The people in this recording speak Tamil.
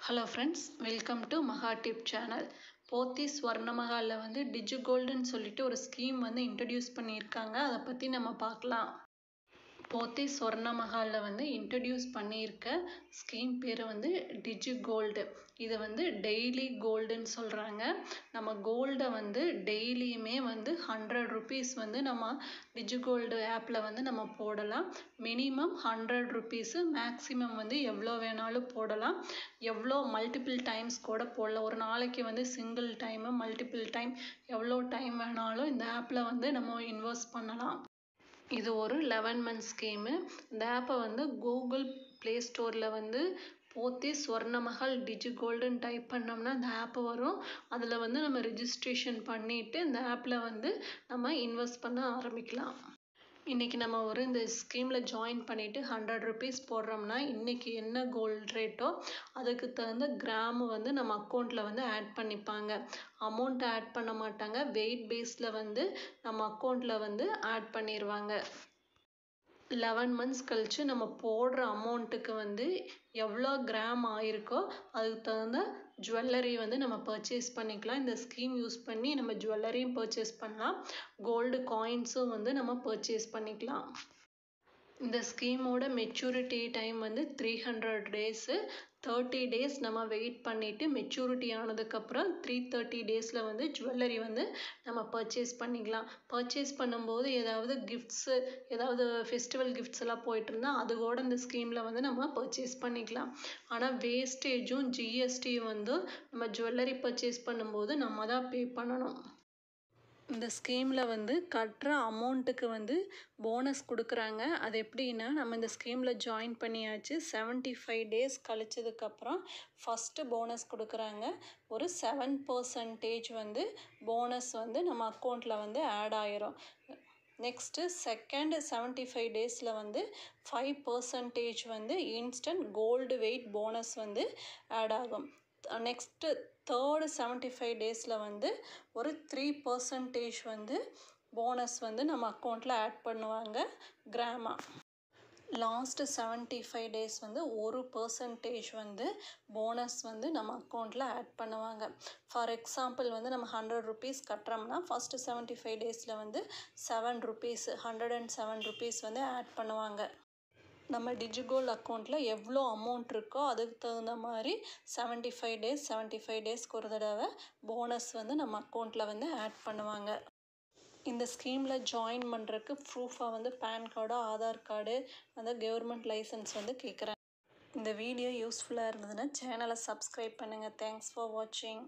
ஹலோ ஃப்ரெண்ட்ஸ், வெல்கம் டு மகா டிப் சேனல். போத்தி ஸ்வர்ணமஹாலில் வந்து டிஜிகோல்டுன்னு சொல்லிட்டு ஒரு ஸ்கீம் வந்து இன்ட்ரடியூஸ் பண்ணியிருக்காங்க. அதை பற்றி நம்ம பார்க்கலாம். போத்தி ஸ்வர்ணமஹாலில் வந்து இன்ட்ரடியூஸ் பண்ணியிருக்க ஸ்கீம் பேர் வந்து டிஜிகோல்டு. இது வந்து டெய்லி கோல்டுன்னு சொல்கிறாங்க. நம்ம கோல்டை வந்து டெய்லியுமே வந்து 100 ருபீஸ் வந்து நம்ம டிஜிகோல்டு ஆப்பில் வந்து நம்ம போடலாம். மினிமம் 100 ருபீஸு, மேக்ஸிமம் வந்து எவ்வளோ வேணாலும் போடலாம். எவ்வளோ மல்டிபிள் டைம்ஸ் கூட போடலாம். ஒரு நாளைக்கு வந்து சிங்கிள் டைமு, மல்டிபிள் டைம், எவ்வளோ டைம் வேணாலும் இந்த ஆப்பில் வந்து நம்ம இன்வெஸ்ட் பண்ணலாம். இது ஒரு 11 மந்த் ஸ்கீமு. இந்த ஆப்பை வந்து கூகுள் ப்ளே ஸ்டோரில் வந்து போத்தி ஸ்வர்ணமஹால் டிஜிகோல்டுன்னு டைப் பண்ணோம்னா இந்த ஆப்பு வரும். அதில் வந்து நம்ம ரிஜிஸ்ட்ரேஷன் பண்ணிவிட்டு இந்த ஆப்பில் வந்து நம்ம இன்வெஸ்ட் பண்ண ஆரம்பிக்கலாம். இன்றைக்கி நம்ம இந்த ஸ்கீமில் ஜாயின் பண்ணிவிட்டு 100 ருபீஸ் போடுறோம்னா இன்றைக்கி என்ன கோல்டு ரேட்டோ அதுக்கு தகுந்த கிராமு வந்து நம்ம அக்கௌண்ட்டில் வந்து ஆட் பண்ணிப்பாங்க. அமௌண்ட் ஆட் பண்ண மாட்டாங்க. வெயிட் பேஸில் வந்து நம்ம அக்கௌண்ட்டில் வந்து ஆட் பண்ணிடுவாங்க. 11 மந்த்ஸ் கழித்து நம்ம போடுற அமௌண்ட்டுக்கு வந்து எவ்வளோ கிராம் ஆயிருக்கோ அதுக்கு தகுந்த ஜுவல்லரி வந்து நம்ம பர்ச்சேஸ் பண்ணிக்கலாம். இந்த ஸ்கீம் யூஸ் பண்ணி நம்ம ஜுவல்லரியும் பர்ச்சேஸ் பண்ணலாம், கோல்டு காயின்ஸும் வந்து நம்ம பர்ச்சேஸ் பண்ணிக்கலாம். இந்த ஸ்கீமோட மெச்சூரிட்டி டைம் வந்து 300 டேஸு. 30 டேஸ் நம்ம வெயிட் பண்ணிவிட்டு மெச்சூரிட்டி ஆனதுக்கப்புறம் 330 டேஸில் வந்து ஜுவல்லரி வந்து நம்ம பர்ச்சேஸ் பண்ணிக்கலாம். பர்ச்சேஸ் பண்ணும்போது ஏதாவது கிஃப்ட்ஸு, ஏதாவது ஃபெஸ்டிவல் கிஃப்ட்ஸ் எல்லாம் போயிட்டு இருந்தால் அது கூட இந்த ஸ்கீமில் வந்து நம்ம பர்ச்சேஸ் பண்ணிக்கலாம். ஆனால் வேஸ்டேஜும் ஜிஎஸ்டியும் வந்து நம்ம ஜுவல்லரி பர்ச்சேஸ் பண்ணும்போது நம்ம தான் பே பண்ணணும். இந்த ஸ்கீமில் வந்து கட்டுற அமௌண்ட்டுக்கு வந்து போனஸ் கொடுக்குறாங்க. அது எப்படின்னா, நம்ம இந்த ஸ்கீமில் ஜாயின் பண்ணியாச்சு, 75 டேஸ் கழிச்சதுக்கப்புறம் ஃபஸ்ட்டு போனஸ் கொடுக்குறாங்க. ஒரு 7% வந்து போனஸ் வந்து நம்ம அக்கௌண்ட்டில் வந்து ஆட் ஆயிரும். நெக்ஸ்ட்டு செகண்ட் 75 டேஸில் வந்து 5% வந்து இன்ஸ்டன்ட் கோல்டு வெயிட் போனஸ் வந்து ஆட் ஆகும். நெக்ஸ்ட்டு தேர்டு 75 டேஸில் வந்து ஒரு 3% வந்து போனஸ் வந்து நம்ம அக்கௌண்ட்டில் ஆட் பண்ணுவாங்க கிராமா. லாஸ்ட்டு 75 டேஸ் வந்து 1% வந்து போனஸ் வந்து நம்ம அக்கௌண்ட்டில் ஆட் பண்ணுவாங்க. ஃபார் எக்ஸாம்பிள் வந்து நம்ம 100 ருபீஸ் கட்டுறோம்னா ஃபஸ்ட்டு 75 டேஸில் வந்து 7 ருபீஸ், 107 ருபீஸ் வந்து ஆட் பண்ணுவாங்க. நம்ம டிஜிகோல்டு அக்கௌண்ட்டில் எவ்வளோ அமௌண்ட் இருக்கோ அதுக்கு தகுந்த மாதிரி 75 டேஸ்க்கு ஒரு தடவை போனஸ் வந்து நம்ம அக்கௌண்ட்டில் வந்து ஆட் பண்ணுவாங்க. இந்த ஸ்கீமில் ஜாயின் பண்ணுறதுக்கு ப்ரூஃபாக வந்து பேன் கார்டு, ஆதார் கார்டு, அந்த கவர்மெண்ட் லைசன்ஸ் வந்து கேட்குறாங்க. இந்த வீடியோ யூஸ்ஃபுல்லாக இருந்ததுன்னா சேனலை சப்ஸ்கிரைப் பண்ணுங்கள். தேங்க்ஸ் ஃபார் வாட்சிங்.